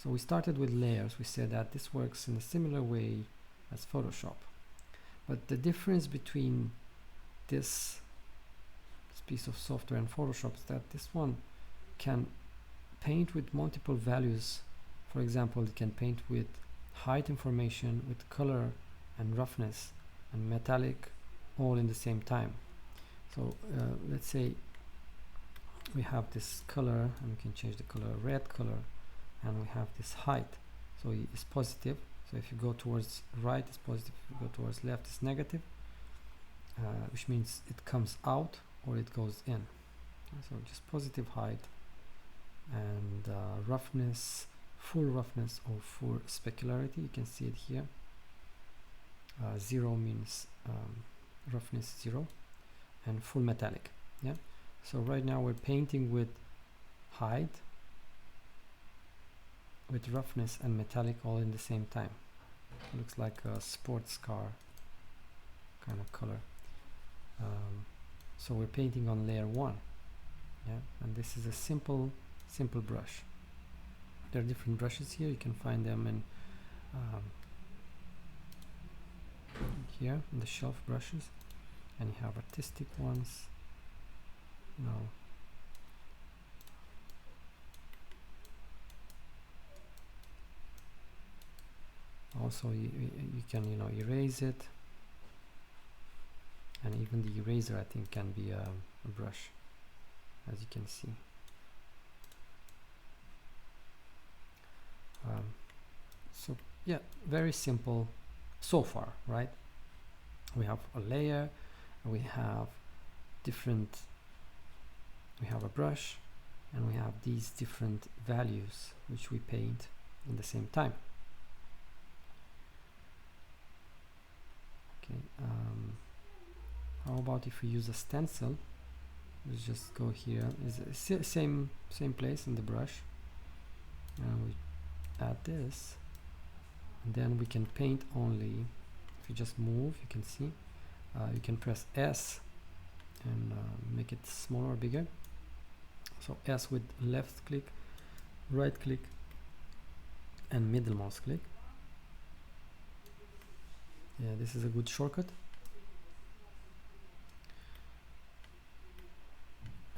So we started with layers. We said that this works in a similar way as Photoshop, but the difference between this piece of software and Photoshop is that this one can paint with multiple values. For example, it can paint with height information, with color and roughness and metallic, all in the same time. So let's say we have this color, and we can change the color red color, and we have this height, so it's positive. So if you go towards right, it's positive. If you go towards left, it's negative, which means it comes out or it goes in. So just positive height and roughness, full roughness or full specularity. You can see it here. 0 means roughness 0, and full metallic. Yeah. So right now we're painting with height, with roughness and metallic all in the same time. It looks like a sports car kind of color. So we're painting on layer 1. Yeah, and this is a simple brush. There are different brushes here. You can find them in here in the shelf brushes, and you have artistic ones. No. Also, you can erase it, and even the eraser I think can be a brush, as you can see. So yeah, very simple so far, right? We have a layer, we have a brush, and we have these different values which we paint in the same time. Okay, how about if we use a stencil? Let's just go here. Is same place in the brush, and we add this, and then we can paint only. If you just move, you can see you can press S and make it smaller or bigger. So S with left click, right click, and middle mouse click. Yeah, this is a good shortcut.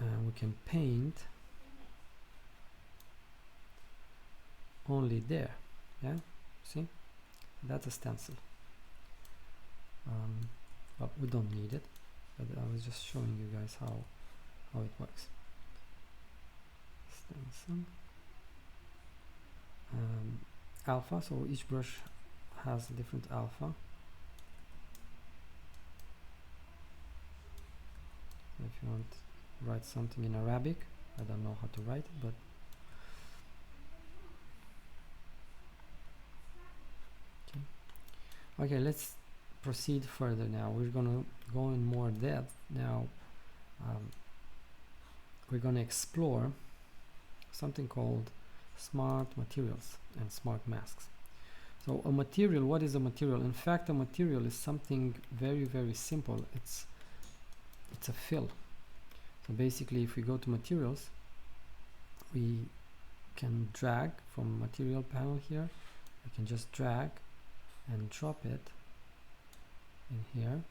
And we can paint only there. Yeah, see, that's a stencil. But we don't need it. But I was just showing you guys how it works. Stencil. Alpha. So each brush has a different alpha. If you want to write something in Arabic, I don't know how to write it, but okay, let's proceed further now. We're gonna go in more depth now. We're gonna explore something called smart materials and smart masks. So a material, what is a material? In fact, a material is something very, very simple. It's a fill. So basically, if we go to materials, we can drag from material panel here. We can just drag and drop it in here,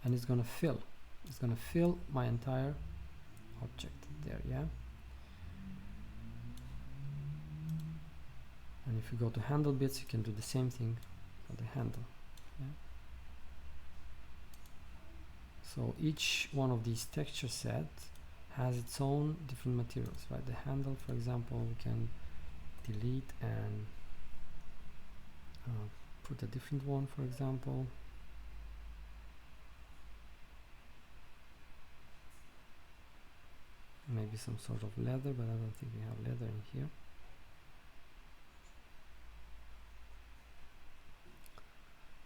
and it's gonna fill. It's gonna fill my entire object there, yeah. And if you go to handle bits, you can do the same thing for the handle. Yeah. So each one of these texture sets has its own different materials, right? The handle, for example, we can delete and put a different one, for example. Maybe some sort of leather, but I don't think we have leather in here.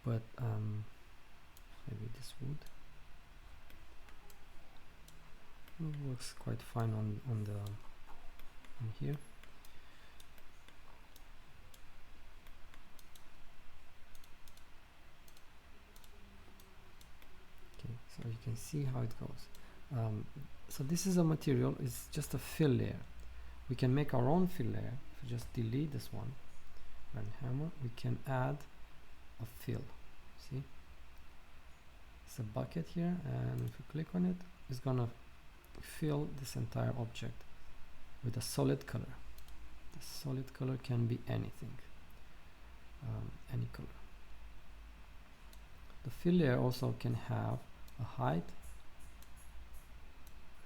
But maybe this wood works quite fine on here. Okay, so you can see how it goes. So this is a material, it's just a fill layer. we can make our own fill layer. If we just delete this one and hammer, we can add a fill. See, it's a bucket here, and if you click on it, it's gonna fill this entire object with a solid color. The solid color can be anything, any color. The fill layer also can have a height,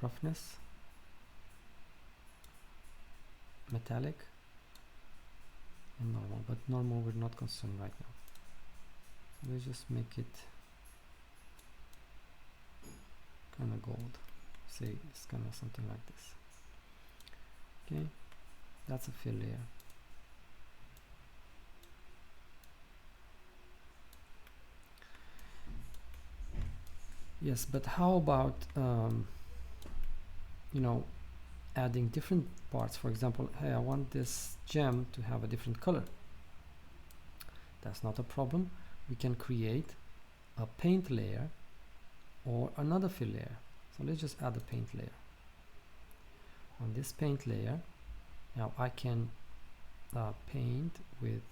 roughness, metallic, and normal, but normal we're not concerned right now. So let's just make it kind of gold. Say it's kind of something like this. Okay, that's a fill layer. Yes, but how about you know, adding different parts? For example, hey, I want this gem to have a different color. That's not a problem. We can create a paint layer or another fill layer. So let's just add a paint layer. On this paint layer, now I can paint with,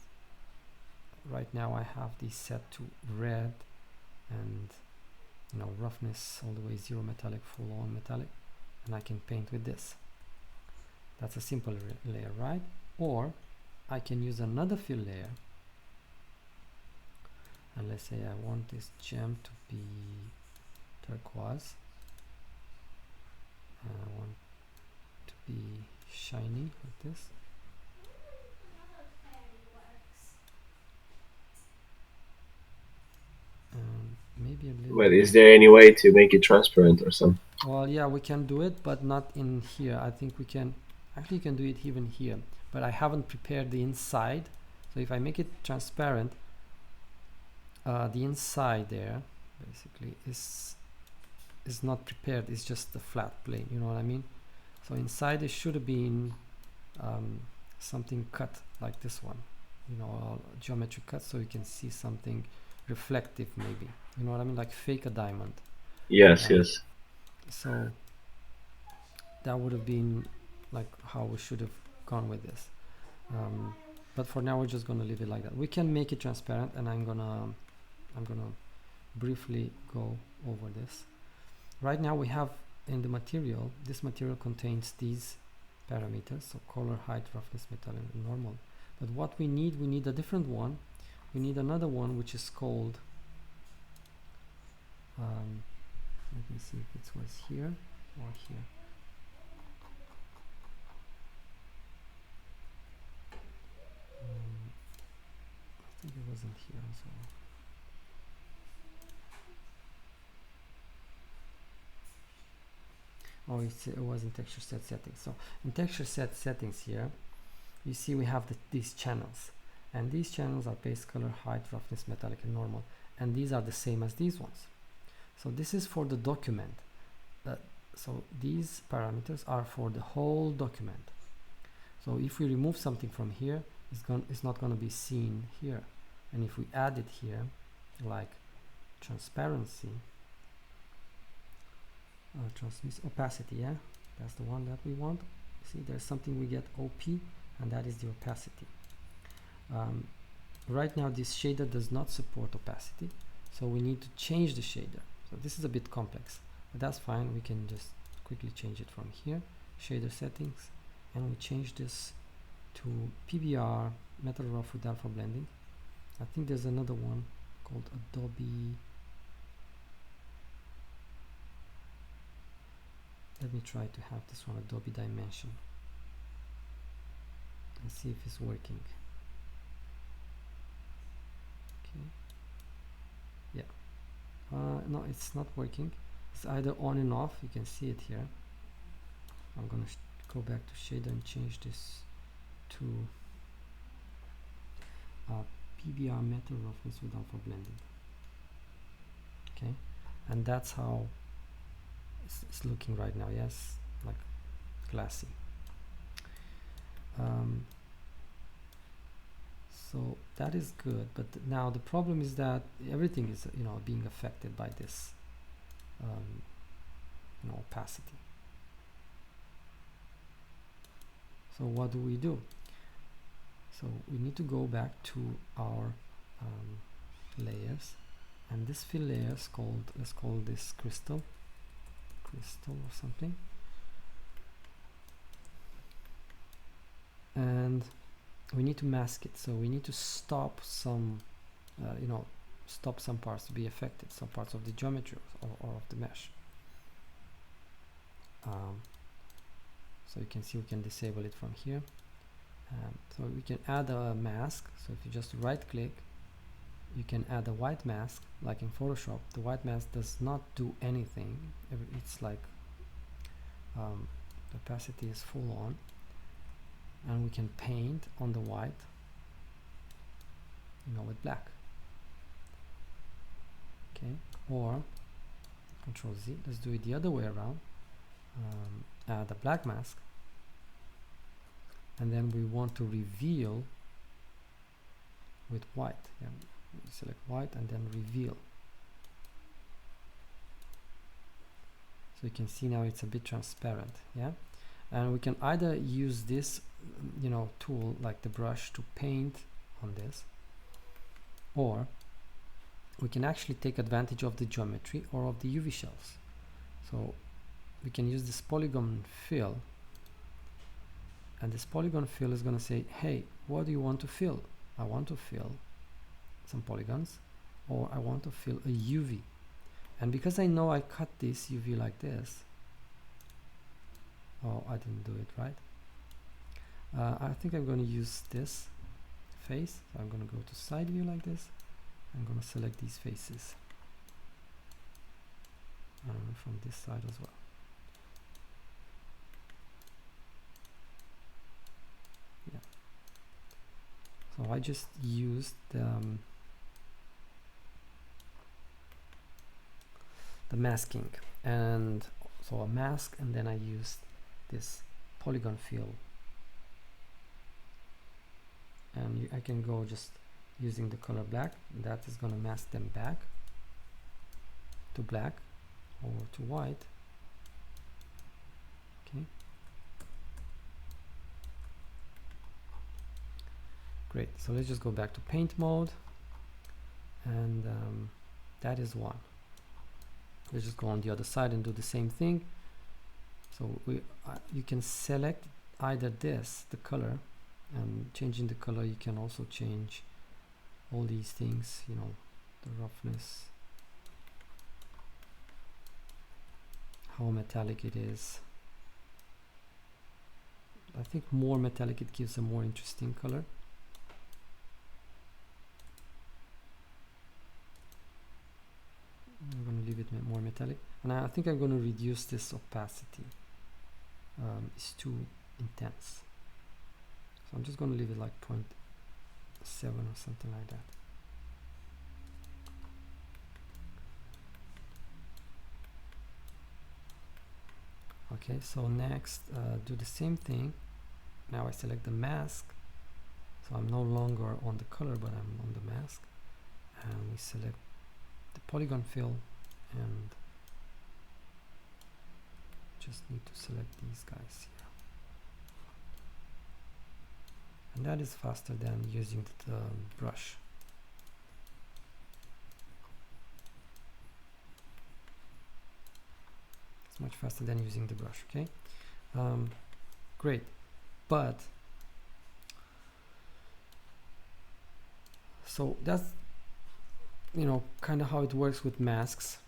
right now I have these set to red and, you know, roughness all the way 0 metallic, full on metallic, and I can paint with this. That's a simple layer, right? Or I can use another fill layer, and let's say I want this gem to be turquoise, and I want to be shiny like this. Maybe a little. But is there any way to make it transparent or something? Well, yeah, we can do it, but not in here. I think we can actually do it even here, but I haven't prepared the inside. So if I make it transparent, the inside there basically is not prepared. It's just the flat plane, you know what I mean? So inside it should have been something cut like this one, you know, a geometry cut, so you can see something reflective, maybe, you know what I mean, like fake a diamond. Yes, yes. So that would have been like how we should have gone with this, but for now we're just going to leave it like that. We can make it transparent, and I'm gonna briefly go over this. Right now we have in the material, this material contains these parameters, so color, height, roughness, metal, and normal. But what we need a different one. We need another one which is called, let me see if it was here or here. I think it wasn't here as well. Oh, it was in texture set settings. So in texture set settings here, you see we have these channels, and these channels are base color, height, roughness, metallic, and normal, and these are the same as these ones. So this is for the document. So these parameters are for the whole document. So if we remove something from here, it's not going to be seen here. And if we add it here, like transparency, opacity, yeah, that's the one that we want. See, there's something we get OP, and that is the opacity. Right now this shader does not support opacity, so we need to change the shader. So this is a bit complex, but that's fine. We can just quickly change it from here, shader settings, and we change this to PBR, metal rough with alpha blending. I think there's another one called Adobe. Let me try to have this one, Adobe Dimension, and see if it's working. Okay. Yeah. No, it's not working. It's either on and off. You can see it here. I'm gonna go back to shader and change this to PBR metal roughness with alpha blending. Okay, and that's how it's looking right now. Yes, like glassy. So that is good, but now the problem is that everything is, you know, being affected by this you know, opacity. So what do? So we need to go back to our layers, and this fill layer is called, let's call this crystal or something, and we need to mask it. So we need to stop some stop some parts to be affected, some parts of the geometry or of the mesh. So you can see we can disable it from here. So we can add a mask. So if you just right click, you can add a white mask, like in Photoshop. The white mask does not do anything. It's like the opacity is full on, and we can paint on the white, with black. Okay, or Control Z. Let's do it the other way around. Add a black mask, and then we want to reveal with white. Yeah, select white and then reveal. So you can see now it's a bit transparent. Yeah, and we can either use this tool like the brush to paint on this, or we can actually take advantage of the geometry or of the UV shells. So we can use this Polygon Fill, and this Polygon Fill is going to say, hey, what do you want to fill? I want to fill some polygons, or I want to fill a UV. And because I know I cut this UV like this, oh, I didn't do it right. I think I'm going to use this face. So I'm going to go to side view like this. I'm going to select these faces from this side as well. Yeah. So I just used the masking, and so a mask, and then I used this Polygon Fill, and I can go just using the color black. That is going to mask them back to black or to white. Okay, great. So let's just go back to paint mode, and that is one. Let's just go on the other side and do the same thing. So you can select either this, the color, and changing the color you can also change all these things, the roughness, how metallic it is. I think more metallic, it gives a more interesting color. I'm going to leave it more metallic, and I think I'm going to reduce this opacity. It's too intense, so I'm just going to leave it like 0.7 or something like that. Okay, so next do the same thing. Now I select the mask, so I'm no longer on the color but I'm on the mask, and we select the Polygon Fill, and just need to select these guys here, and that is faster than using the brush. It's much faster than using the brush. Okay, great. But so that's kind of how it works with masks.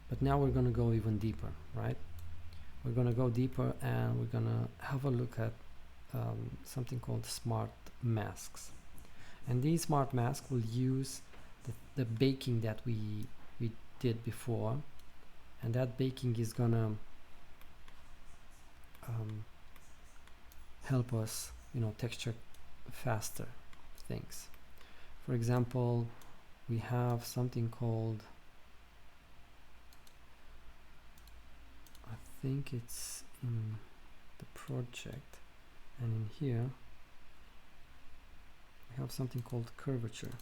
But now we're going to go even deeper, right? We're going to go deeper, and we're going to have a look at something called smart masks. And these smart masks will use the baking that we did before, and that baking is going to help us texture faster things. For example, we have something called, I think it's in the project, and in here we have something called Curvature.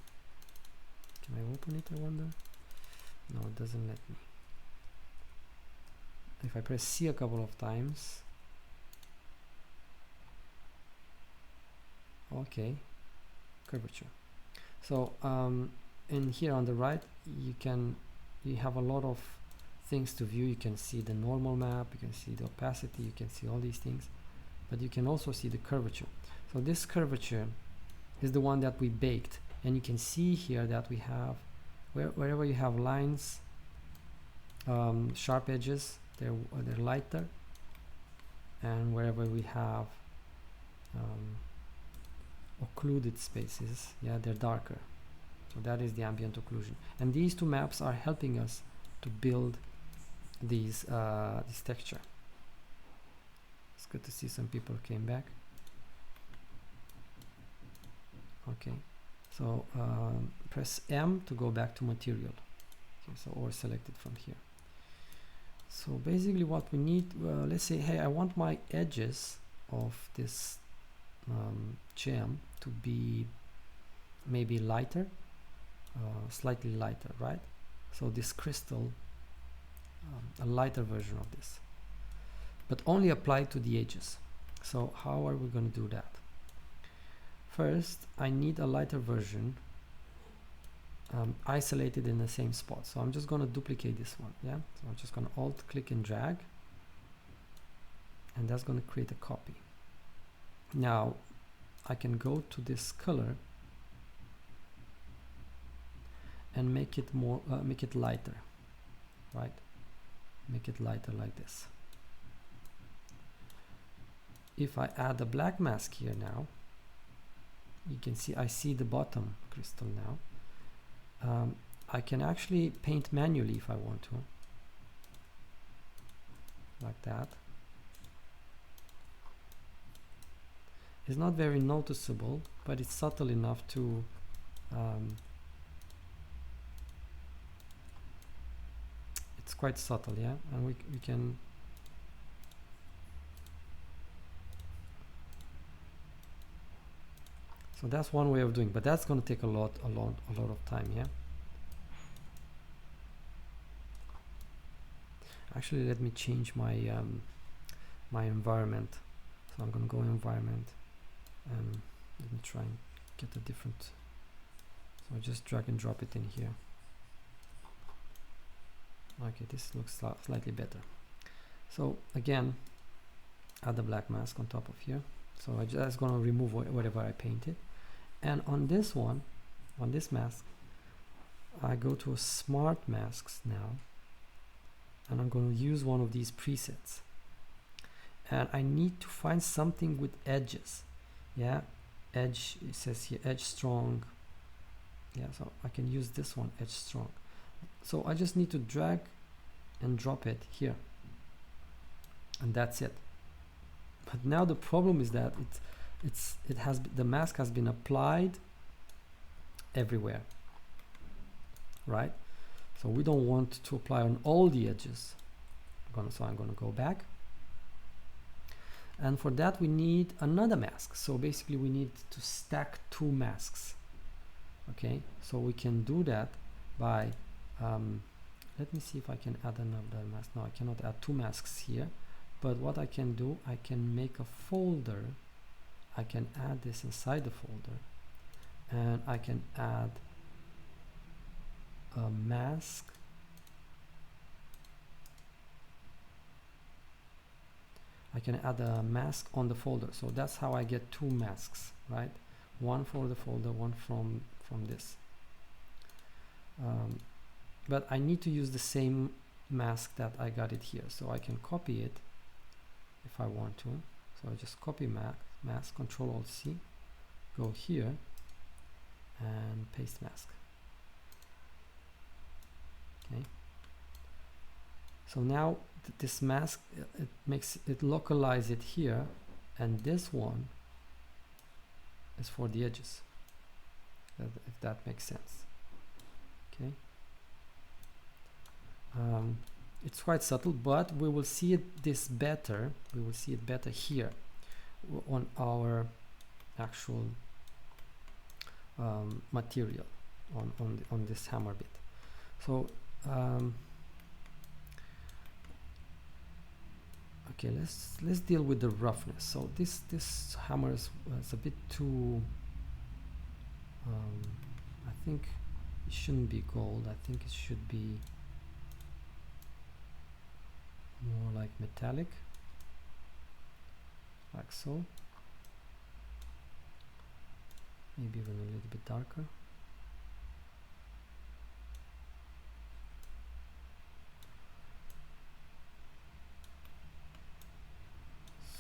Can I open it, I wonder? No, it doesn't let me. if I press C a couple of times, okay, curvature. So in here on the right, you have a lot of things to view. You can see the normal map, you can see the opacity, you can see all these things, but you can also see the curvature. So this curvature is the one that we baked, and you can see here that we have wherever you have lines, sharp edges, they're lighter, and wherever we have occluded spaces, yeah, they're darker. So that is the ambient occlusion, and these two maps are helping us to build these this texture. It's good to see some people came back. Okay, so press M to go back to material. Okay, so or select it from here. So basically what we need, let's say, hey, I want my edges of this gem to be maybe lighter, slightly lighter, right? So this crystal, a lighter version of this, but only applied to the edges. So how are we going to do that? First, I need a lighter version isolated in the same spot. So I'm just going to duplicate this one, yeah? So I'm just going to alt click and drag, and that's going to create a copy. Now I can go to this color and make it more, make it lighter, right? Make it lighter like this. If I add a black mask here now, you can see I see the bottom crystal now. I can actually paint manually if I want to, like that. It's not very noticeable, but it's subtle enough to it's quite subtle, yeah, and we can so that's one way of doing, but that's going to take a lot of time, yeah. Actually, let me change my my environment. So I'm going to go environment, and let me try and get a different. So I just drag and drop it in here. Okay, this looks slightly better. So again, add the black mask on top of here. So I just going to remove whatever I painted. And on this one, on this mask, I go to smart masks now, and I'm going to use one of these presets. And I need to find something with edges. Yeah, edge, it says here, edge strong. Yeah, so I can use this one, edge strong. So I just need to drag and drop it here, and that's it. But now the problem is that the mask has been applied everywhere, right? So we don't want to apply on all the edges. So I'm going to go back, and for that we need another mask. So basically we need to stack two masks. Okay, so we can do that by let me see if I can add another mask. No, I cannot add two masks here, but what I can do, I can make a folder. I can add this inside the folder, and I can add a mask. I can add a mask on the folder. So that's how I get two masks, right? One for the folder, one from this. But I need to use the same mask that I got it here. So I can copy it if I want to. So I just copy mask, Control Alt C, go here and paste mask. Okay. So now this mask, it makes it localize it here, and this one is for the edges. If that makes sense. Okay. It's quite subtle, but we will see this better. We will see it better here on our actual material on this hammer bit. So Okay, let's deal with the roughness. So this hammer is a bit too I think it shouldn't be gold. I think it should be more like metallic, like so, maybe even a little bit darker.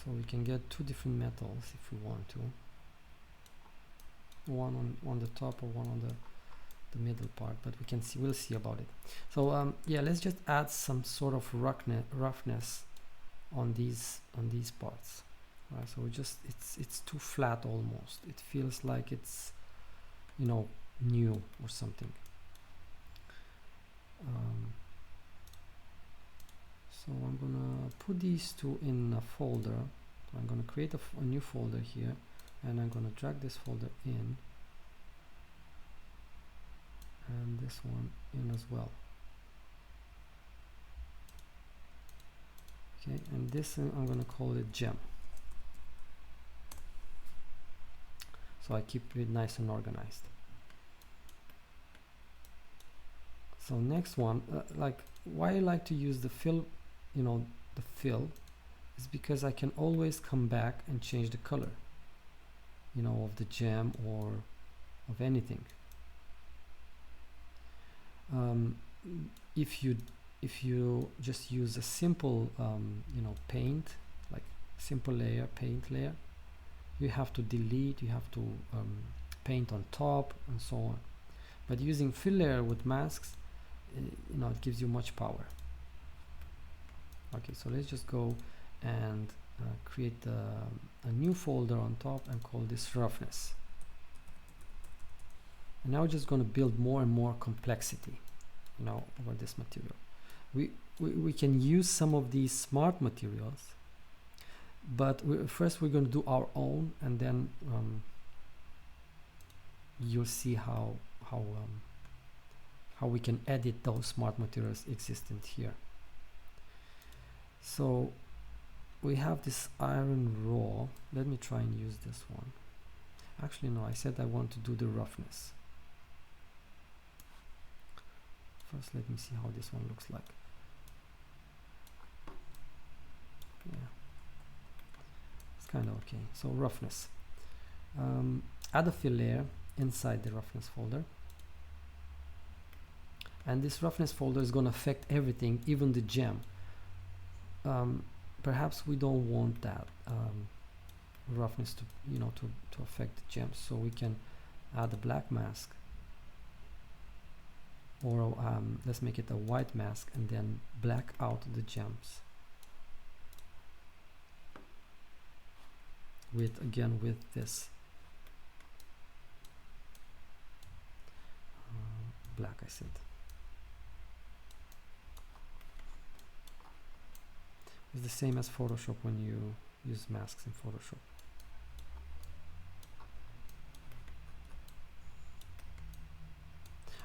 So we can get two different metals if we want to, one on the top or one on the middle part, but we'll see about it. So yeah, let's just add some sort of roughness on these parts. Right, so it's too flat almost. It feels like it's, you know, new or something. So I'm gonna put these two in a folder. I'm gonna create a new folder here, and I'm gonna drag this folder in, and this one in as well. Okay, and this I'm gonna call it gem. So I keep it nice and organized. So next one, like why I like to use the fill, you know, the fill is because I can always come back and change the color, you know, of the gem or of anything. If you just use a simple you know, paint, like simple layer, paint layer, you have to delete, you have to paint on top and so on. But using fill layer with masks, you know, it gives you much power. Okay, so let's just go and create a new folder on top and call this roughness. And now we're just going to build more and more complexity, you know, over this material. We can use some of these smart materials, but first we're going to do our own, and then you'll see how we can edit those smart materials existent here. So we have this iron raw. Let me try and use this one. Actually, no, I said I want to do the roughness. First, let me see how this one looks like. Yeah, it's kind of okay. So roughness. Add a fill layer inside the roughness folder. And this roughness folder is going to affect everything, even the gem. Perhaps we don't want that roughness to, you know, to affect the gems, so we can add a black mask, or let's make it a white mask and then black out the gems with this black, I said. It's the same as Photoshop when you use masks in Photoshop.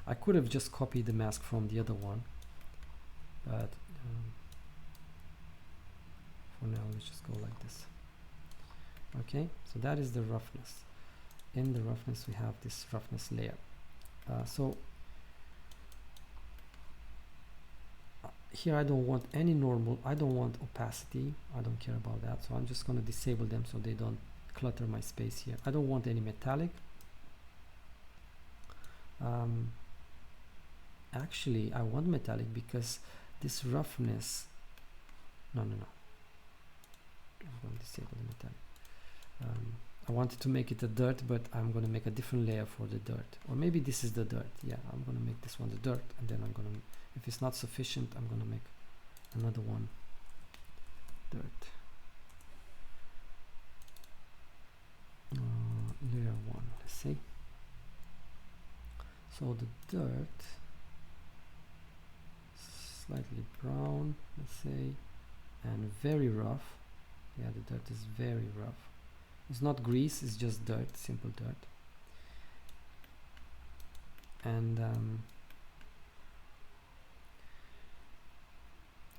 I could have just copied the mask from the other one, but for now let's just go like this. Okay, so that is the roughness. In the roughness we have this roughness layer. So here I don't want any normal, I don't want opacity, I don't care about that, so I'm just going to disable them so they don't clutter my space here. I don't want any metallic. Actually I want metallic because this roughness, no, I'm going to disable the metallic. I wanted to make it a dirt, but I'm going to make a different layer for the dirt, or maybe this is the dirt. Yeah, I'm going to make this one the dirt, and then I'm going to, if it's not sufficient, I'm going to make another one dirt. Layer 1, let's see. So the dirt, slightly brown, let's say, and very rough. Yeah, the dirt is very rough. It's not grease, it's just dirt, simple dirt. And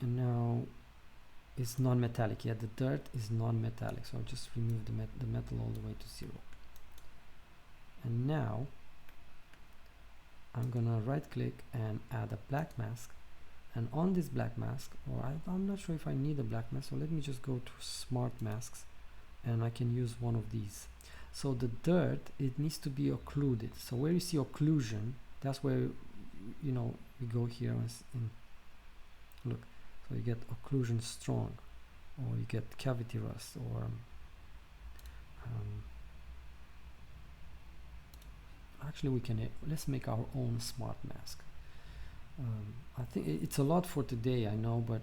now is non-metallic. Yeah, the dirt is non-metallic, so I'll just remove the metal all the way to 0. And now I'm gonna right click and add a black mask, and on this black mask, or I'm not sure if I need a black mask, so let me just go to smart masks, and I can use one of these. So the dirt, it needs to be occluded. So where you see occlusion, that's where, you know, we go here and look, so you get occlusion strong, or you get cavity rust, or actually we can let's make our own smart mask. I think it's a lot for today, I know, but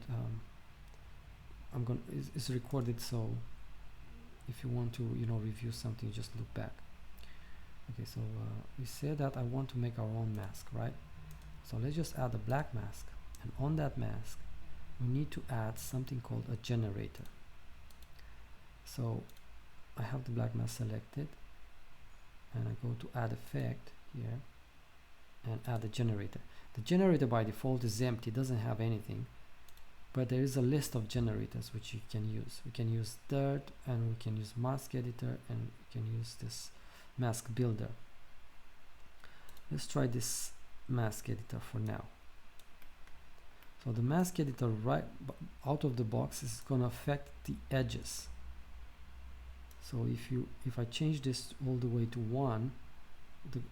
it's recorded, so if you want to, you know, review something, just look back. Okay, so we said that I want to make our own mask, right? So let's just add a black mask, and on that mask we need to add something called a generator. So I have the black mask selected, and I go to add effect here and add a generator. The generator by default is empty, doesn't have anything, but there is a list of generators which you can use. We can use dirt, and we can use mask editor, and we can use this mask builder. Let's try this mask editor for now. So the mask editor right out of the box is going to affect the edges. So if I change this all the way to 1,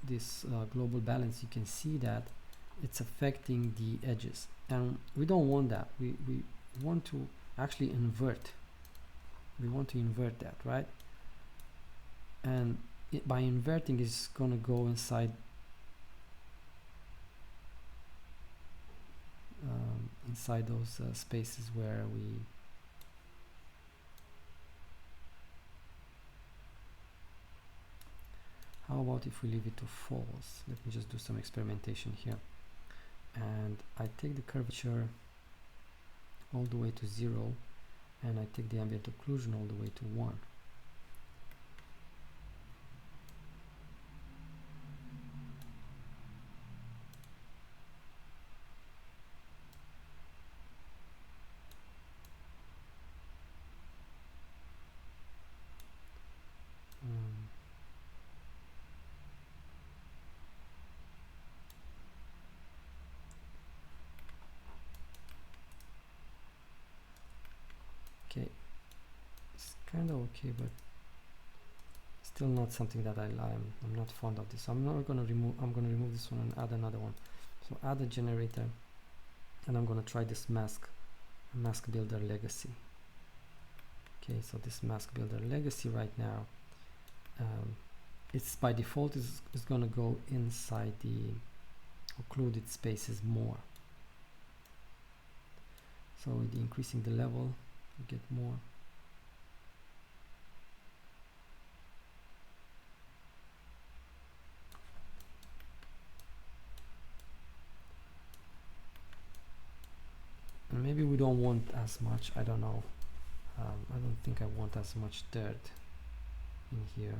this global balance, you can see that it's affecting the edges, and we don't want that. We want to actually invert. We want to invert that, right? And by inverting, it's going to go inside inside those spaces where we how about if we leave it to false? Let me just do some experimentation here, and I take the curvature all the way to 0, and I take the ambient occlusion all the way to 1. Okay, it's kind of okay, but still not something that I'm not fond of this. So I'm not going to remove. I'm going to remove this one and add another one. So add a generator, and I'm going to try this mask builder legacy. Okay, so this mask builder legacy right now, it's by default is going to go inside the occluded spaces more. So with increasing the level, you get more. And maybe we don't want as much, I don't know. I don't think I want as much dirt in here.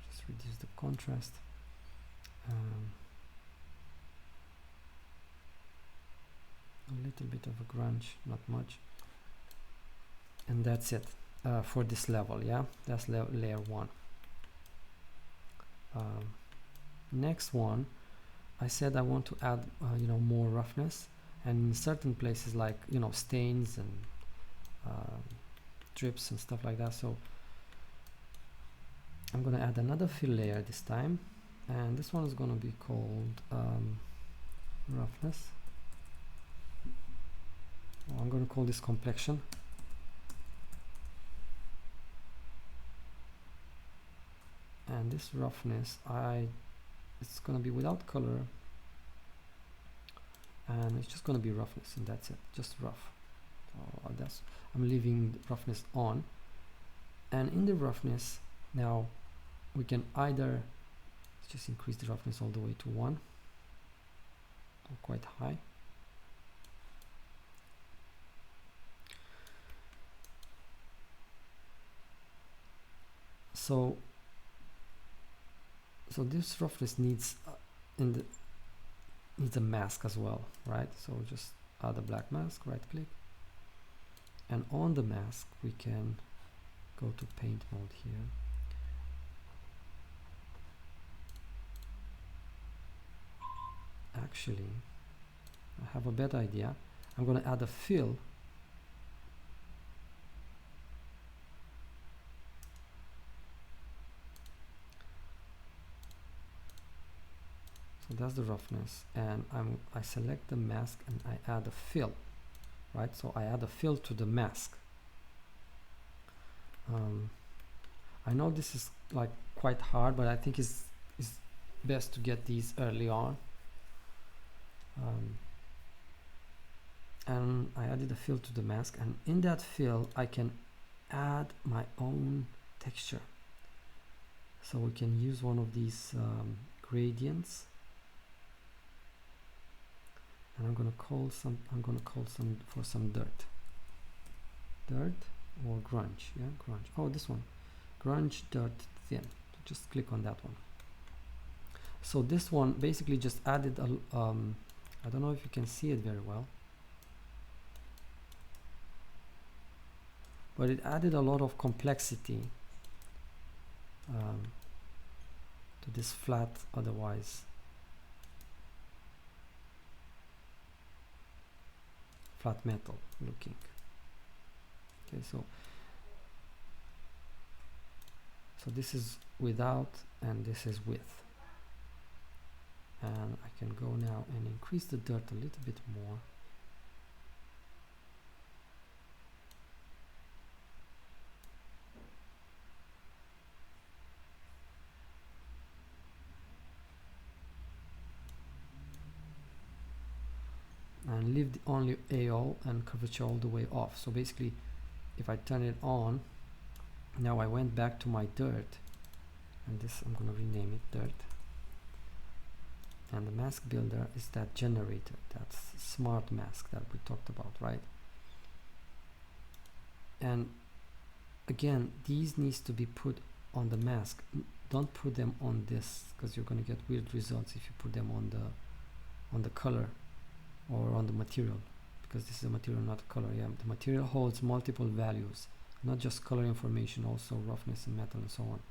Just reduce the contrast. A little bit of a grunge, not much. And that's it for this level, yeah? That's layer 1. Next one, I said I want to add you know, more roughness, and in certain places like, you know, stains and drips and stuff like that. So I'm going to add another fill layer this time, and this one is going to be called roughness. I'm going to call this complexion. And this roughness, it's going to be without color, and it's just going to be roughness, and that's it, just rough. I'm leaving the roughness on, and in the roughness now we can either just increase the roughness all the way to 1, or quite high. So this roughness needs needs a mask as well, right? So just add a black mask, right click, and on the mask we can go to paint mode here. Actually, I have a better idea. I'm going to add a fill. So that's the roughness, and I select the mask and I add a fill, right? So I add a fill to the mask. I know this is like quite hard, but I think it's best to get these early on. And I added a fill to the mask, and in that fill I can add my own texture. So we can use one of these gradients, and I'm gonna call some for some dirt or grunge. Yeah, grunge. Oh, this one, grunge dirt thin. Just click on that one. So this one basically just added a I don't know if you can see it very well, but it added a lot of complexity to this flat, otherwise flat metal looking. Okay, so this is without and this is with, and I can go now and increase the dirt a little bit more. And leave the only AO and curvature all the way off. So basically, if I turn it on, now I went back to my dirt, and this I'm going to rename it dirt. And the mask builder is that generator, that smart mask that we talked about, right? And again, these needs to be put on the mask. Don't put them on this, because you're going to get weird results if you put them on the color or on the material, because this is a material, not a color. Yeah, the material holds multiple values, not just color information, also roughness and metal and so on.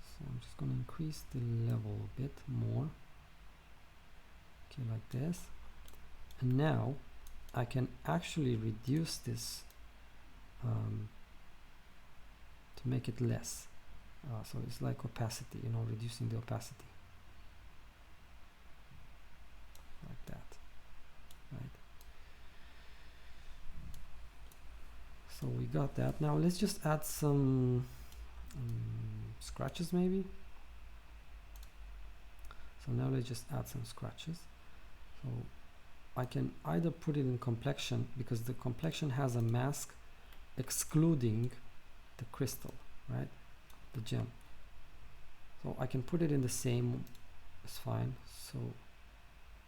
So I'm just going to increase the level a bit more. Okay, like this. And now I can actually reduce this to make it less. So it's like opacity, you know, reducing the opacity. Like that, right? So we got that. Now let's just add some scratches maybe. So now let's just add some scratches. So I can either put it in complexion, because the complexion has a mask excluding the crystal, right? The gem. So I can put it in the same, it's fine. So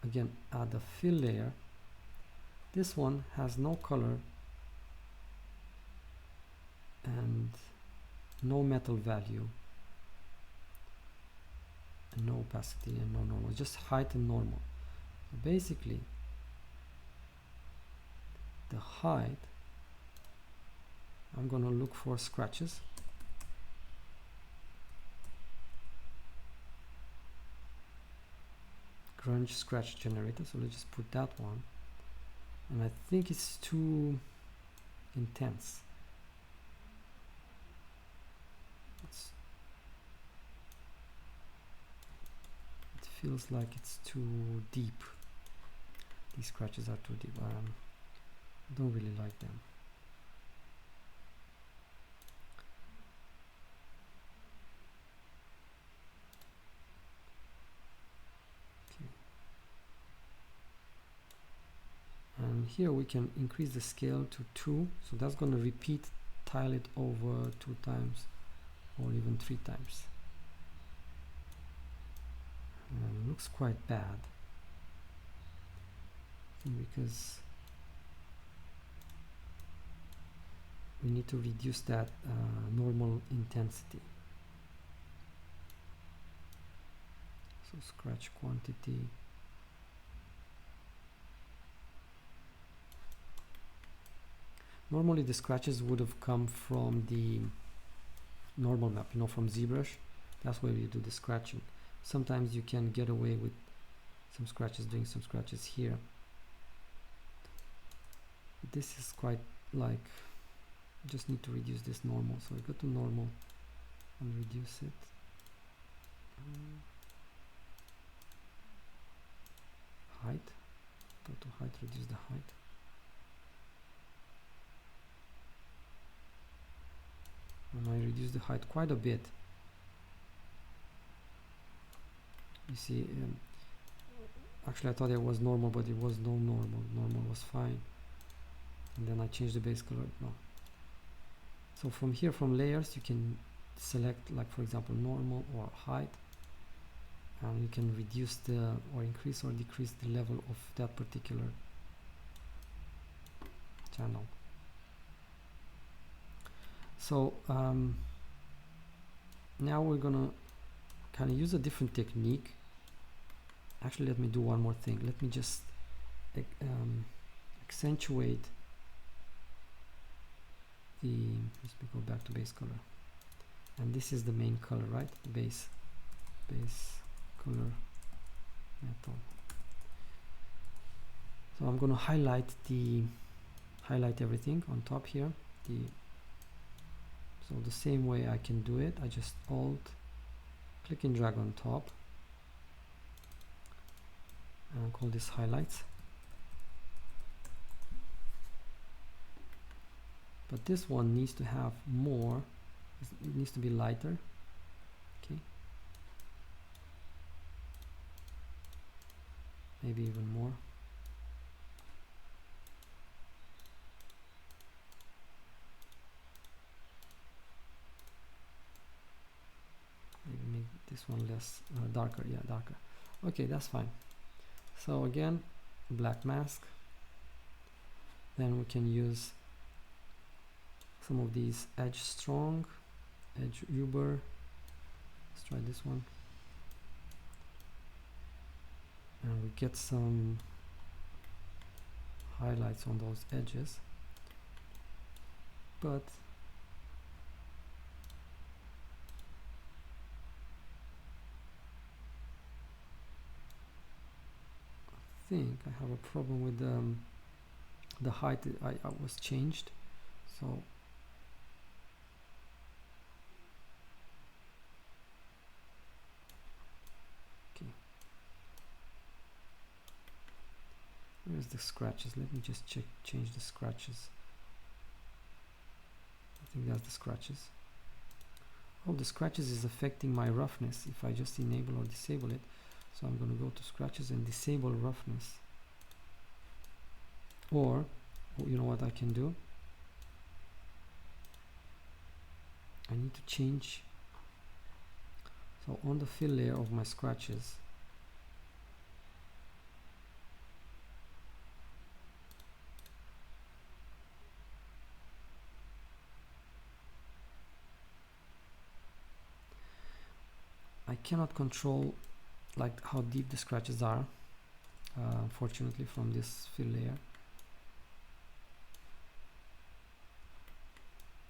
again, add the fill layer. This one has no color and no metal value and no opacity and no normal, just height and normal. So basically the height, I'm gonna look for scratches. Grunge scratch generator, so let's just put that one, and I think it's too intense. It feels like it's too deep. These scratches are too deep. I don't really like them. And here we can increase the scale to 2, so that's going to repeat, tile it over 2 times or even 3 times. And it looks quite bad because we need to reduce that normal intensity. So scratch quantity. Normally the scratches would have come from the normal map, you know, from ZBrush. That's where you do the scratching. Sometimes you can get away with some scratches, doing some scratches here. But this is quite like, you just need to reduce this normal. So I go to normal and reduce it. Height. Go to height, reduce the height. And I reduce the height quite a bit. You see, actually I thought it was normal, but it was no normal. Normal was fine. And then I changed the base color. No. So from here, from layers, you can select, like for example, normal or height, and you can reduce the or increase or decrease the level of that particular channel. So now we're gonna kind of use a different technique. Actually, let me do one more thing. Let me just accentuate the, let me go back to base color, and this is the main color, right? Base color metal. So I'm going to highlight everything on top here. So the same way I can do it, I just alt click and drag on top and I'll call this highlights. But this one needs to have more, it needs to be lighter. Okay, maybe even more. Maybe make this one less darker. Yeah, darker. Okay, that's fine. So again, black mask. Then we can use some of these edge strong, edge uber. Let's try this one. And we get some highlights on those edges. But I think I have a problem with the height. I was changed. So okay, where's the scratches? Let me just change the scratches. I think that's the scratches. Oh, the scratches is affecting my roughness if I just enable or disable it. So I'm going to go to scratches and disable roughness. Or, you know what I can do? I need to change. So on the fill layer of my scratches, I cannot control like how deep the scratches are, unfortunately, from this fill layer.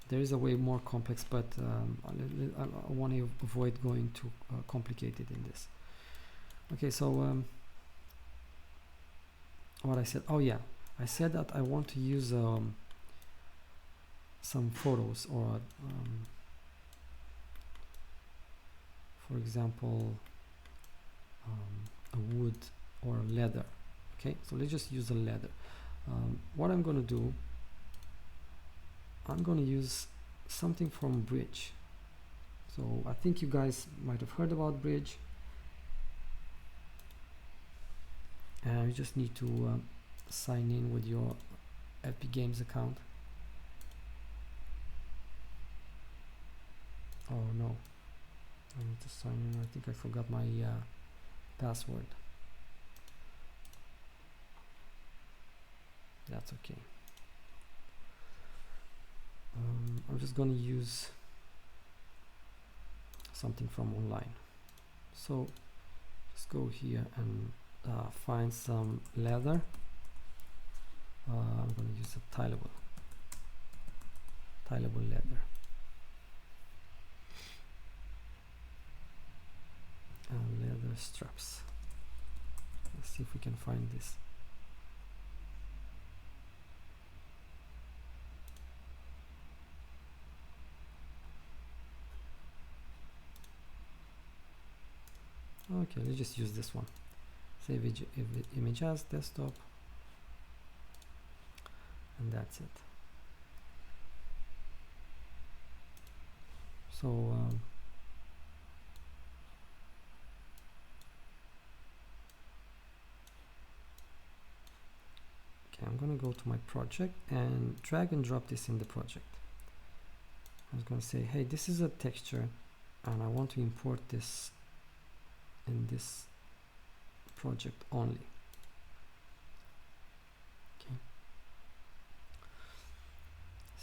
There is a way more complex, but I want to avoid going too complicated in this. Okay, so what I said, oh yeah, I said that I want to use some photos or for example a wood or leather. Okay, so let's just use a leather. What I'm going to do, I'm going to use something from Bridge. So I think you guys might have heard about Bridge. And you just need to sign in with your Epic Games account. Oh no, I need to sign in. I think I forgot my password. That's okay. I'm just going to use something from online. So let's go here and find some leather. I'm going to use a tileable leather. And leather straps. Let's see if we can find this. Okay, let's just use this one. Save image as desktop, and that's it. So okay, I'm gonna go to my project and drag and drop this in the project. I was gonna say, hey, this is a texture and I want to import this in this project only. Okay.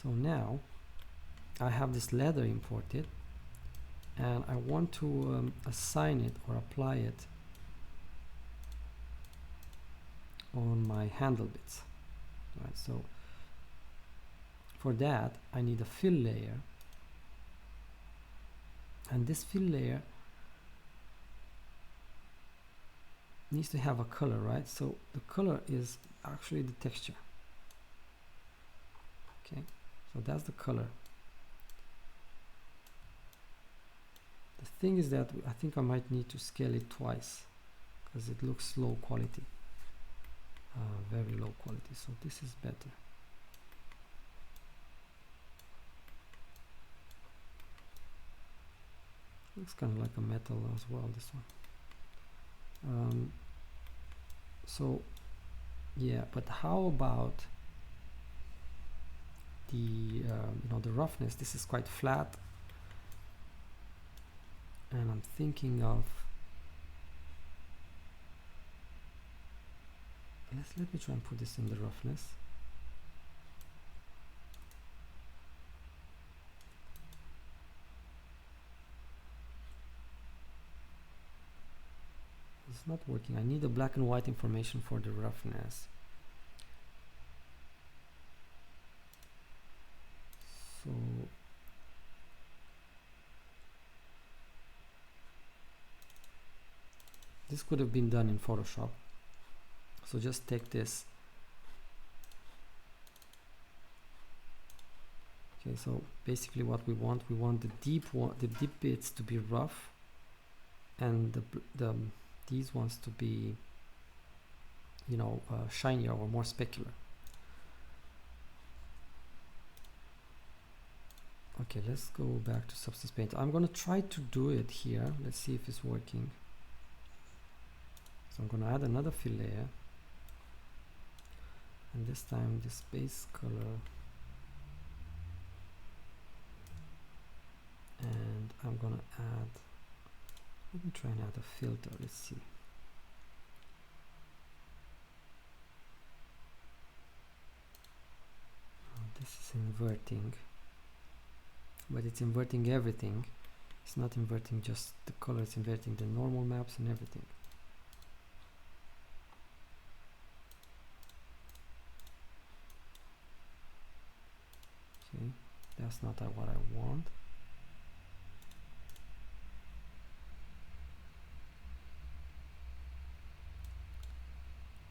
So now I have this leather imported and I want to assign it or apply it on my handle bits. Right, so for that I need a fill layer, and this fill layer needs to have a color, right? So the color is actually the texture. Okay, so that's the color. The thing is that I think I might need to scale it twice because it looks low quality, very low quality. So this is better. Looks kind of like a metal as well, this one. So yeah, but how about the you know, the roughness? This is quite flat, and I'm thinking of, let me try and put this in the roughness. It's not working. I need the black and white information for the roughness. So this could have been done in Photoshop. So just take this. Okay, so basically what we want the deep bits to be rough, and these ones to be, you know, shinier or more specular. Okay, let's go back to Substance Paint. I'm gonna try to do it here. Let's see if it's working. So I'm gonna add another fill layer, and this time this base color, and I'm gonna add, let me try and add a filter. Let's see. Oh, this is inverting, but it's inverting everything. It's not inverting just the color, it's inverting the normal maps and everything. Okay, that's not what I want.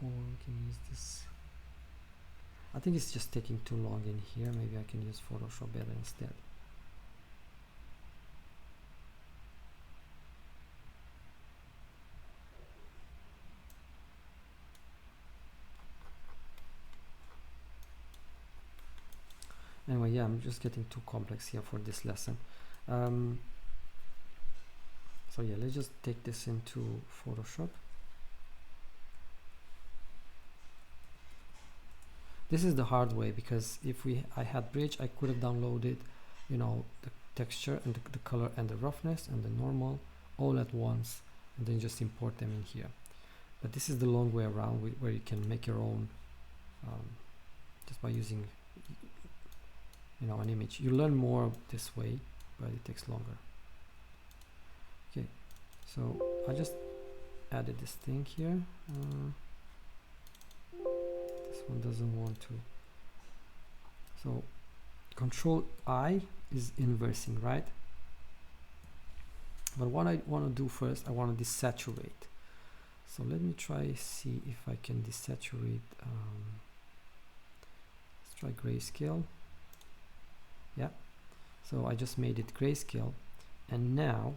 Or we can use this. I think it's just taking too long in here. Maybe I can use Photoshop better instead. Anyway, yeah, I'm just getting too complex here for this lesson. So yeah, let's just take this into Photoshop. This is the hard way, because if I had Bridge, I could have downloaded, you know, the texture and the color and the roughness and the normal all at once, and then just import them in here. But this is the long way around, where you can make your own just by using, you know, an image. You learn more this way, but it takes longer. Okay, so I just added this thing here. This one doesn't want to. So Control I is inversing, right? But what I want to do first, I want to desaturate. So let me try see if I can desaturate. Let's try grayscale. Yeah. So I just made it grayscale, and now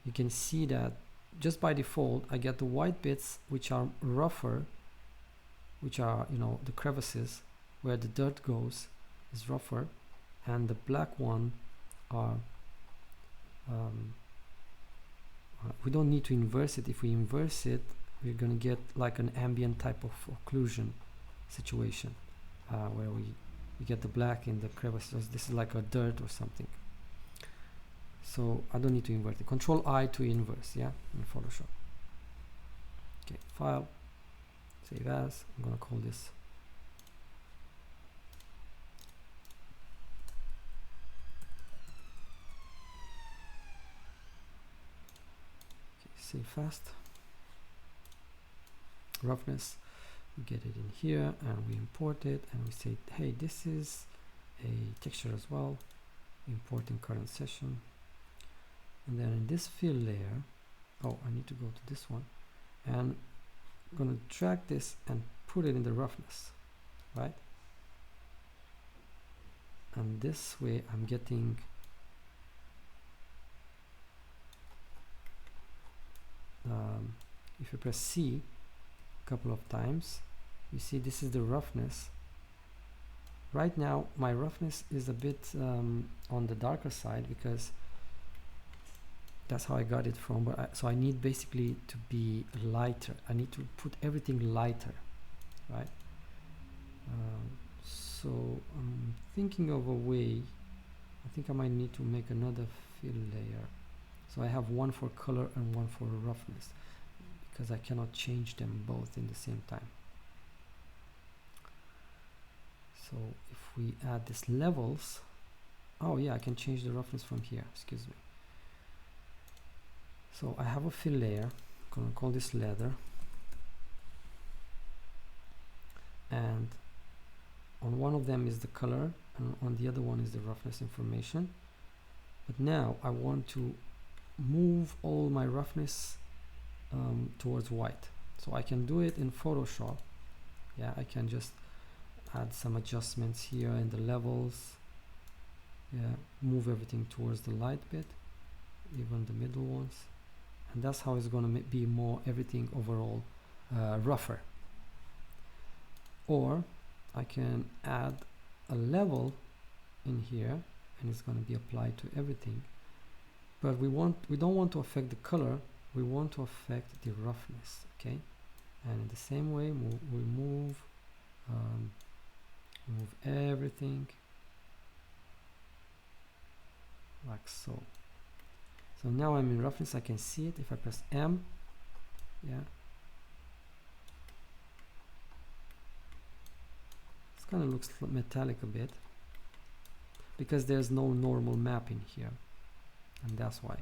you can see that just by default I get the white bits which are rougher, which are, you know, the crevices where the dirt goes is rougher, and the black one are we don't need to inverse it. If we inverse it, we're gonna get like an ambient type of occlusion situation, where we get the black in the crevices. This is like a dirt or something. So I don't need to invert it. Control I to inverse, yeah, in Photoshop. Okay, file, save as. I'm gonna call this save fast. Roughness, we get it in here and we import it, and we say, hey, this is a texture as well, importing current session. And then in this fill layer, oh, I need to go to this one, and I'm gonna drag this and put it in the roughness, right? And this way I'm getting if you press C a couple of times, you see this is the roughness. Right now my roughness is a bit on the darker side because that's how I got it from, but so I need basically to be lighter. I need to put everything lighter, right? So I'm thinking of a way. I think I might need to make another fill layer. So I have one for color and one for roughness, because I cannot change them both in the same time. So if we add this levels, oh yeah, I can change the roughness from here, excuse me. So I have a fill layer, I'm gonna call this leather, and on one of them is the color and on the other one is the roughness information. But now I want to move all my roughness towards white. So I can do it in Photoshop. Yeah, I can just add some adjustments here in the levels. Yeah, move everything towards the light bit, even the middle ones. And that's how it's going to be more everything overall rougher. Or I can add a level in here and it's going to be applied to everything. But we don't want to affect the color, we want to affect the roughness, okay? And in the same way, we move everything like so. So now I'm in roughness, I can see it. If I press M, yeah, this kind of looks metallic a bit because there's no normal map in here, and that's why.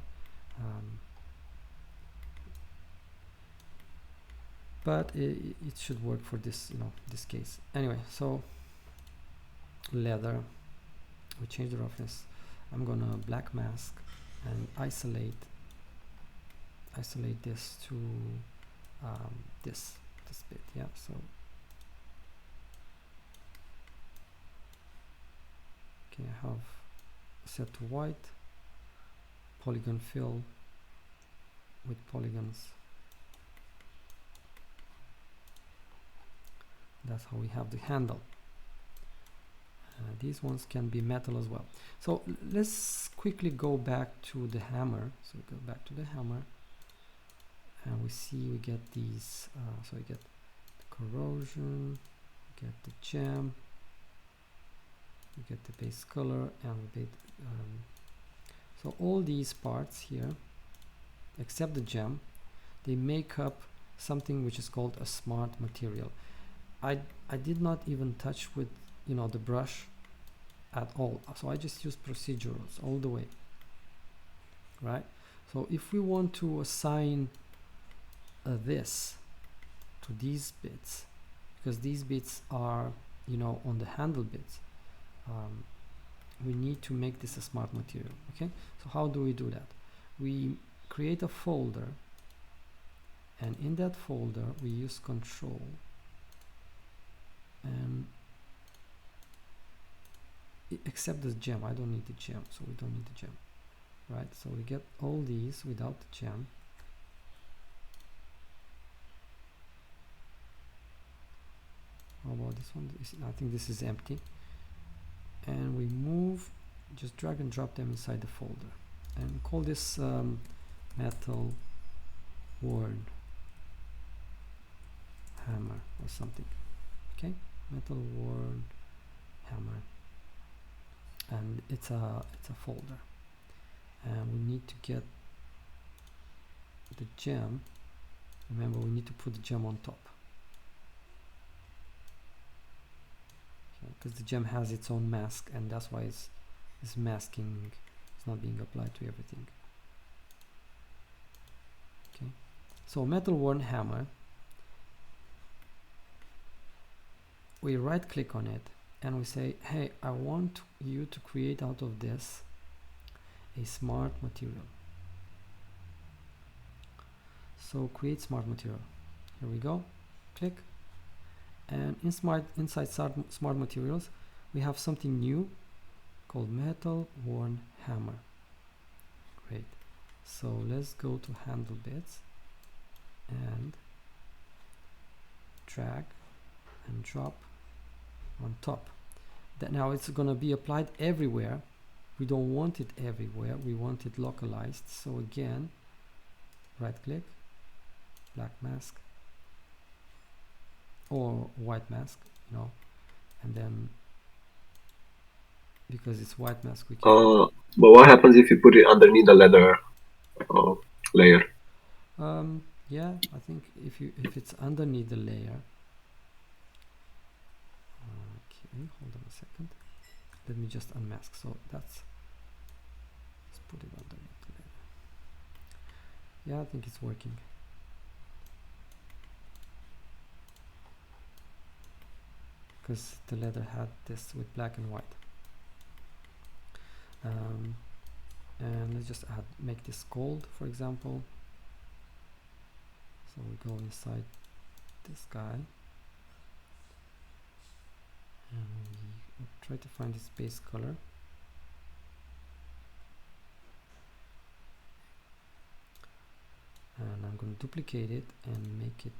But it should work for this, you know, this case. Anyway, so leather, we change the roughness. I'm gonna black mask and isolate this to this bit. Yeah, so okay, I have set to white, polygon fill with polygons. That's how we have the handle. These ones can be metal as well. So let's quickly go back to the hammer. So we go back to the hammer and we see we get these. So we get the corrosion, we get the gem, we get the base color, and we get so all these parts here, except the gem, they make up something which is called a smart material. I did not even touch with, you know, the brush at all, so I just use procedurals all the way, right? So if we want to assign this to these bits, because these bits are, you know, on the handle bits. We need to make this a smart material. Okay, so how do we do that? We create a folder, and in that folder we use control and except the gem. I don't need the gem, so we don't need the gem, right? So we get all these without the gem. How about this one? I think this is empty. And we move, just drag and drop them inside the folder, and call this metal worn hammer or something. Okay, metal worn hammer, and it's a folder, and we need to get the gem. Remember, we need to put the gem on top, because the gem has its own mask, and that's why it's masking. It's not being applied to everything. Okay, so metal worn hammer, we right click on it and we say, hey, I want you to create out of this a smart material. So create smart material. Here we go, click. And inside smart materials, we have something new called metal worn hammer. Great. So let's go to handle bits and drag and drop on top. That now it's going to be applied everywhere. We don't want it everywhere. We want it localized. So again, right click, black mask, or white mask, you know, and then because it's white mask, we can. But what happens if you put it underneath the leather layer? Yeah, I think if it's underneath the layer. Okay, hold on a second. Let me just unmask. So let's put it underneath the layer. Yeah, I think it's working. Because the leather had this with black and white. And let's just make this gold, for example. So we go inside this guy, and we try to find this base color. And I'm going to duplicate it and make it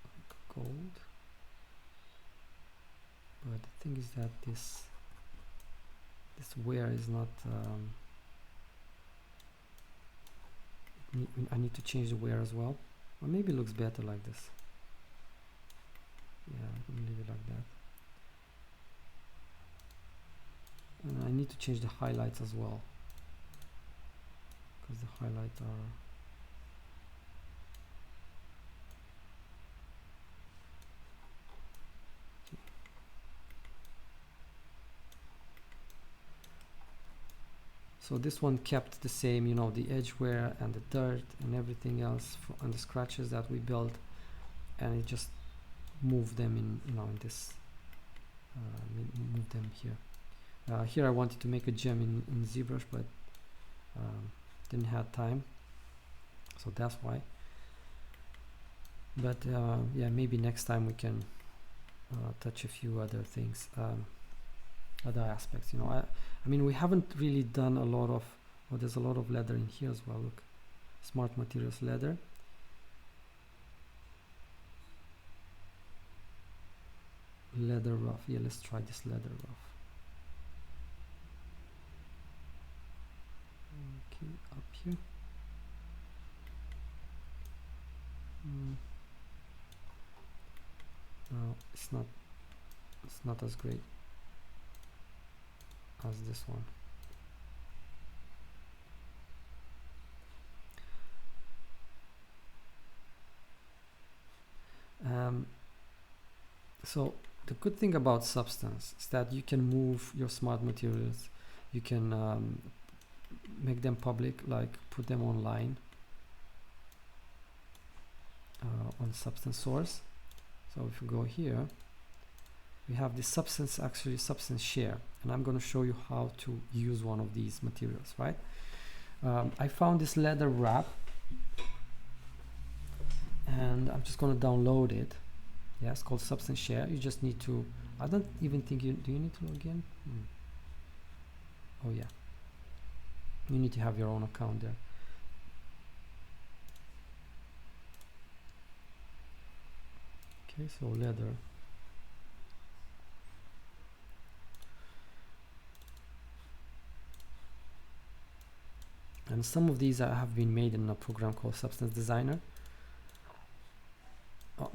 like gold. But the thing is that this wear is not. I need to change the wear as well. Or maybe it looks better like this. Yeah, I'm gonna leave it like that. And I need to change the highlights as well, because the highlights are. So this one kept the same, you know, the edge wear and the dirt and everything else and the scratches that we built, and it just moved them in, you know, in this, move them here. Here I wanted to make a gem in ZBrush, but didn't have time, so that's why. But yeah, maybe next time we can touch a few other things. Other aspects, you know. I mean, we haven't really done a lot of. Oh, there's a lot of leather in here as well. Look, smart materials leather. Leather rough. Yeah, let's try this leather rough. Okay, up here. No, it's not as great as this one. So the good thing about Substance is that you can move your smart materials. You can make them public, like put them online. on substance source. So if you go here, we have the substance, actually substance share, and I'm going to show you how to use one of these materials, right? I found this leather wrap, and I'm just going to download it. Yeah, it's called substance share. You just need to, I don't even think you, do you need to log in? Oh yeah, you need to have your own account there. Okay, so leather. And some of these have been made in a program called Substance Designer.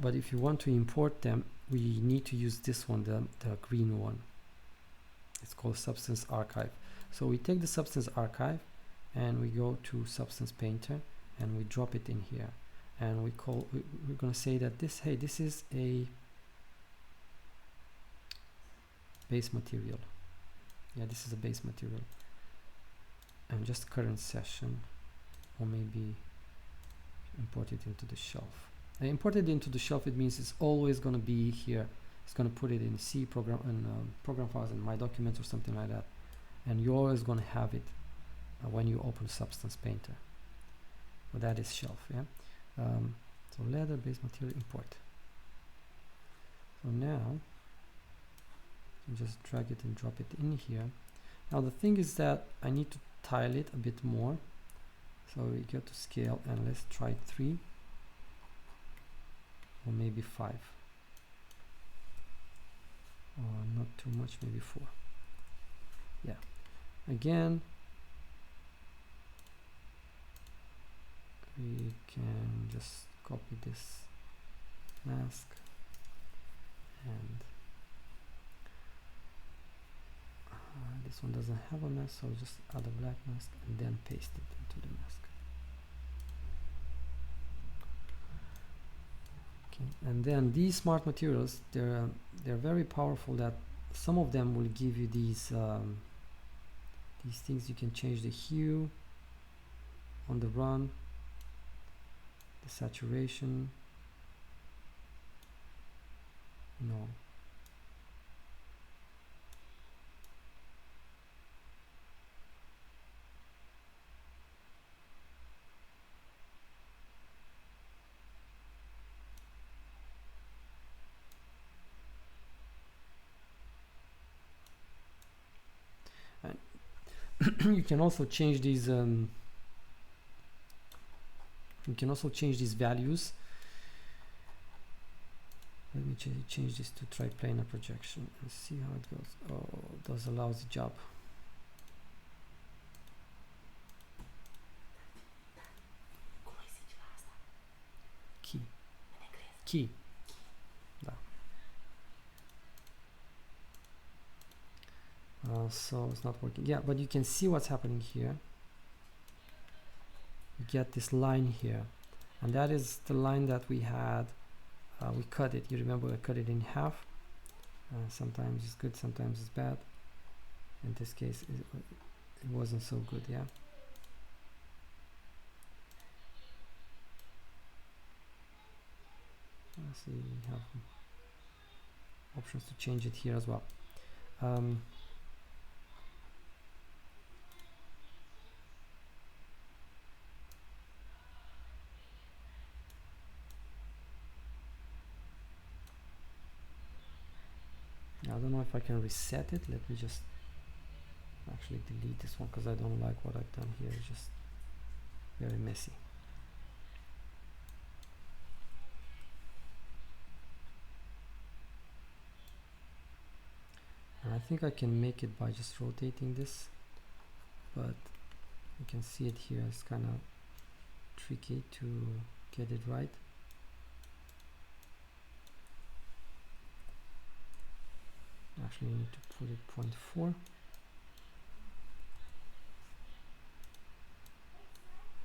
But if you want to import them, we need to use this one, the green one. It's called Substance Archive. So we take the Substance Archive and we go to Substance Painter and we drop it in here. And we're going to say that this, hey, this is a base material. Yeah, this is a base material. And just current session, or maybe import it into the shelf. And import it into the shelf, it means it's always going to be here. It's going to put it in C program and program files in my documents or something like that, and you're always going to have it when you open Substance Painter. So that is shelf, yeah. So leather base material import. So now you just drag it and drop it in here. Now the thing is that I need to tile it a bit more, so we go to scale and let's try 3 or maybe 5, or not too much, maybe 4. Yeah, again we can just copy this mask and this one doesn't have a mask, so just add a black mask and then paste it into the mask. Okay, and then these smart materials, they're very powerful. That some of them will give you these things. You can change the hue on the run, the saturation, no. You can also change these values. Let me change this to triplanar projection and see how it goes. Oh, it does a lousy job. Key. Da. So it's not working. Yeah, but you can see what's happening here. You get this line here, and that is the line that we had. We cut it. You remember I cut it in half. Sometimes it's good, sometimes it's bad. In this case, it wasn't so good. Yeah. Let's see. We have options to change it here as well. I don't know if I can reset it. Let me just actually delete this one because I don't like what I've done here. It's just very messy. And I think I can make it by just rotating this, but you can see it here. It's kind of tricky to get it right. Actually, you need to put it 0.4,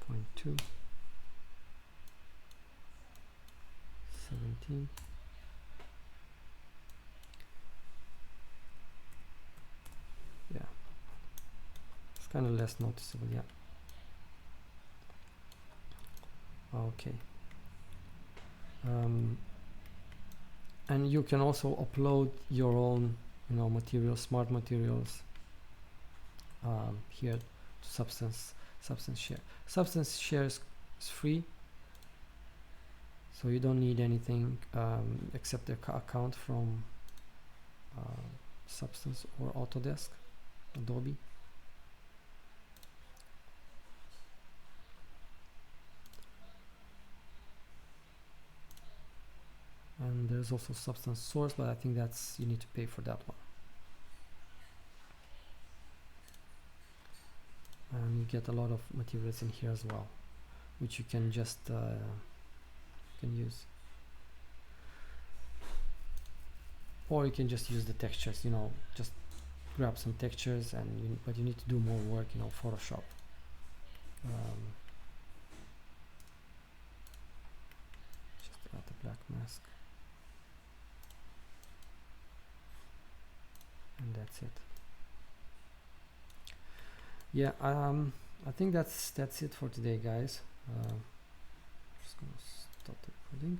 0.2, 17. Yeah, it's kind of less noticeable. Yeah. Okay. And you can also upload your own, you know, materials, smart materials, here to Substance Share. Substance Share is free, so you don't need anything except the account from Substance or Autodesk, Adobe. And there's also Substance Source, but I think that's, you need to pay for that one. And you get a lot of materials in here as well, which you can just can use. Or you can just use the textures, you know, just grab some textures, and but you need to do more work, you know, Photoshop. Just add the black mask. And that's it. Yeah, I think that's it for today, guys. Just gonna stop the recording.